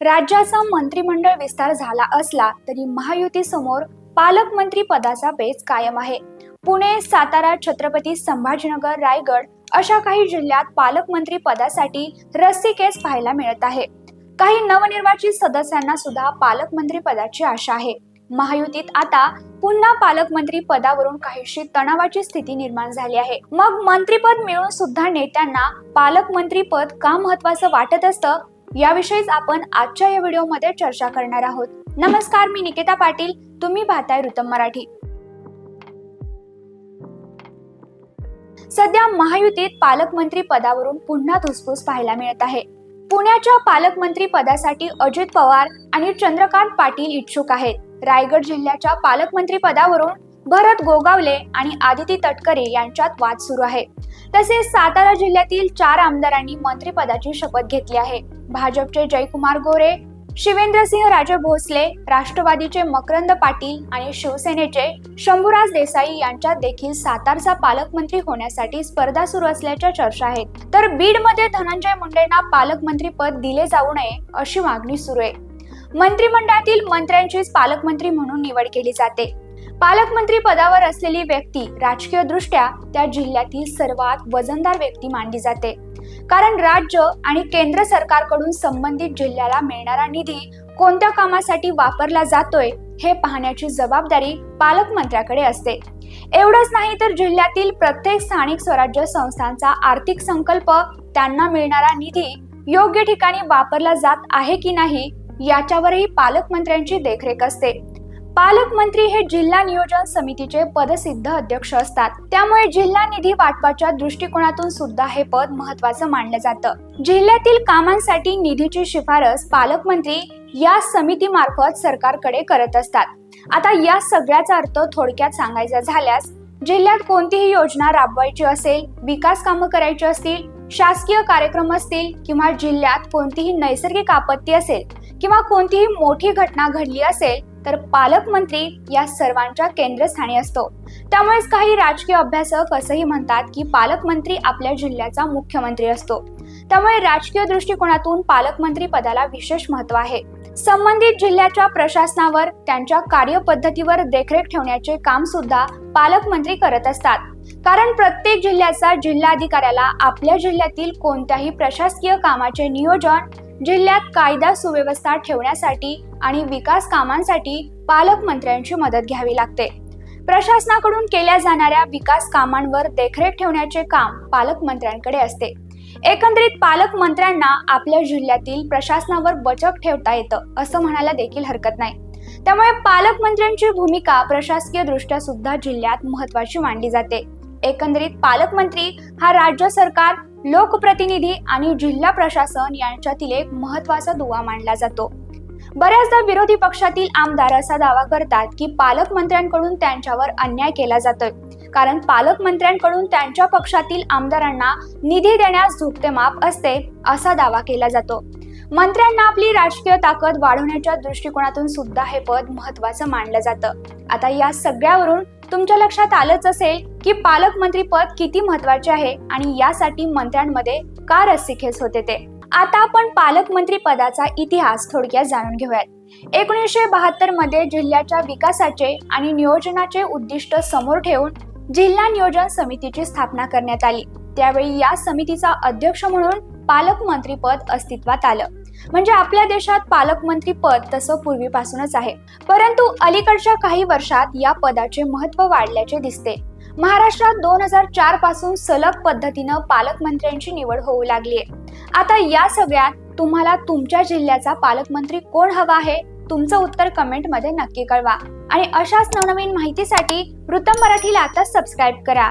राज्याचा मंत्रिमंडळ विस्तार झाला असला तरी महायुती समोर पालकमंत्री पदाचा पेच कायम आहे। पुणे, सातारा, छत्रपती संभाजीनगर, रायगड अशा काही जिल्ह्यात पालकमंत्री पदासाठी रस्सीखेच पाहायला मिळत आहे। काही नवनिर्वाचित सदस्यांना सुद्धा पालकमंत्री पदाची आशा आहे। महायुतीत आता पुन्हा पालकमंत्री पदावरून काहीशी तणावाची स्थिती निर्माण झाली आहे। मग मंत्रीपद मिळून सुद्धा नेत्यांना पालकमंत्री पद का महत्त्वाचं वाटत असतं, याविषयीच आपण आजच्या या व्हिडिओमध्ये चर्चा करणार आहोत। नमस्कार, मी निकिता पाटील, तुम्ही पाहताय वृत्तम मराठी। सध्या महायुतीत पालकमंत्री पदावरून पुन्हा धुसफूस पाहायला मिळत आहे। पुण्याच्या पालकमंत्री पदासाठी अजित पवार आणि चंद्रकांत पाटील इच्छुक आहेत। रायगड जिल्ह्याच्या पालकमंत्री पदावरून भरत गोगावले आणि आदिती तटकरे यांच्यात वाद सुरू आहे। तसेच सातारा जिल्ह्यातील 4 आमदारांनी मंत्रिपदाची शपथ घेतली आहे। भाजपचे जयकुमार गोरे, शिवेंद्रसिंह राजे भोसले, राष्ट्रवादीचे मकरंद पाटील आणि शिवसेनेचे शंभूराज देसाई यांच्यात देखील सातारचा पालकमंत्री होण्यासाठी स्पर्धा सुरू असल्याच्या चर्चा आहेत। तर बीडमध्ये धनंजय मुंडेंना पालकमंत्री पद दिले जाऊ नये अशी मागणी सुरू आहे। मंत्रिमंडळातील मंत्र्यांचीच पालकमंत्री म्हणून निवड केली जाते। पालकमंत्री पदावर असलेली व्यक्ती राजकीय दृष्ट्या त्या जिल्ह्यातील सर्वात वजनदार व्यक्ती मानली जाते, कारण राज्य आणि केंद्र सरकारकडून संबंधित जिल्ह्याला मिळणारा निधी कोणत्या कामासाठी वापरला जातोय हे पाहण्याची जबाबदारी पालकमंत्र्याकडे असते। एवढंच नाही तर जिल्ह्यातील प्रत्येक स्थानिक स्वराज्य संस्थांचा आर्थिक संकल्प, त्यांना मिळणारा निधी योग्य ठिकाणी वापरला जात आहे की नाही याच्यावरही पालकमंत्र्यांची देखरेख असते। पालकमंत्री हे जिल्हा नियोजन समितीचे पदसिद्ध अध्यक्ष असतात, त्यामुळे जिल्हा निधी वाटपाच्या दृष्टिकोनातून सुद्धा हे पद महत्त्वाचं मानलं जातं। जिल्ह्यातील कामांसाठी निधीची शिफारस पालकमंत्री या समितीमार्फत सरकारकडे करत असतात। आता या सगळ्याचा अर्थ थोडक्यात सांगायचा झाल्यास, जिल्ह्यात कोणतीही योजना राबवायची असेल, विकास कामं करायची असतील, शासकीय कार्यक्रम असतील किंवा जिल्ह्यात कोणतीही नैसर्गिक आपत्ती असेल किंवा कोणतीही मोठी घटना घडली असेल तर पालकमंत्री या सर्वांच्या केंद्रस्थानी असतो। त्यामुळेच काही राजकीय अभ्यासक असंही म्हणतात की पालकमंत्री आपल्या जिल्ह्याचा मुख्यमंत्री असतो। त्यामुळे राजकीय दृष्टिकोनातून पालकमंत्री पदाला विशेष महत्त्व आहे। संबंधित जिल्ह्याच्या प्रशासनावर, त्यांच्या कार्यपद्धतीवर देखरेख ठेवण्याचे काम सुद्धा पालकमंत्री करत असतात, कारण प्रत्येक जिल्ह्याचा जिल्हाधिकाऱ्याला आपल्या जिल्ह्यातील कोणत्याही प्रशासकीय कामाचे नियोजन, जिल्ह्यात कायदा सुव्यवस्था ठेवण्यासाठी आणि विकास कामांसाठी पालकमंत्र्यांची मदत घ्यावी लागते। प्रशासनाकडून केल्या जाणाऱ्या विकास कामांवर देखरेख ठेवण्याचे काम पालकमंत्र्यांकडे असते। एकंदरीत पालकमंत्र्यांना आपल्या जिल्ह्यातील प्रशासनावर बचक ठेवता येतं असं म्हणायला देखील हरकत नाही। त्यामुळे पालकमंत्र्यांची भूमिका प्रशासकीय दृष्ट्या सुद्धा जिल्ह्यात महत्त्वाची मानली जाते। एकंदरीत पालकमंत्री हा राज्य सरकार, लोकप्रतिनिधी आणि जिल्हा प्रशासन यांच्यातील एक महत्त्वाचा दुवा मानला जातो। बऱ्याचदा विरोधी पक्षातील आमदार असा दावा करतात की पालकमंत्र्यांकडून त्यांच्यावर अन्याय केला जातोय, कारण पालकमंत्र्यांकडून त्यांच्या पक्षातील आमदारांना निधी देण्यास झुकते माप असते असा दावा केला जातो। मंत्र्यांना आपली राजकीय ताकद वाढवण्याच्या दृष्टिकोनातून सुद्धा हे पद महत्त्वाचं मानलं जातं। आता या सगळ्यावरून तुमच्या लक्षात आलंच असेल की पालकमंत्री पद किती महत्त्वाचे आहे आणि यासाठी मंत्र्यांमध्ये का रस्सीखेच होते ते। आता आपण पालकमंत्री पदाचा इतिहास थोडक्यात जाणून घेऊयात। 1972 मध्ये जिल्ह्याच्या विकासाचे आणि नियोजनाचे उद्दिष्ट समोर ठेवून जिल्हा नियोजन समितीची स्थापना करण्यात आली। त्यावेळी या समितीचा अध्यक्ष म्हणून पालकमंत्री पद अस्तित्वात आलं। म्हणजे आपल्या देशात पालकमंत्री पद तसं पूर्वीपासूनच आहे, परंतु अलीकडच्या काही वर्षात या पदाचे महत्त्व वाढल्याचे दिसते। महाराष्ट्रात 2004 पासून सलग पद्धतीनं पालकमंत्र्यांची निवड होऊ लागली आहे। आता या सगळ्यात तुम्हाला तुमच्या जिल्ह्याचा पालकमंत्री कोण हवा आहे, तुमचं उत्तर कमेंटमध्ये नक्की कळवा आणि अशाच नवनवीन माहितीसाठी वृत्तम मराठीला आता सबस्क्राईब करा।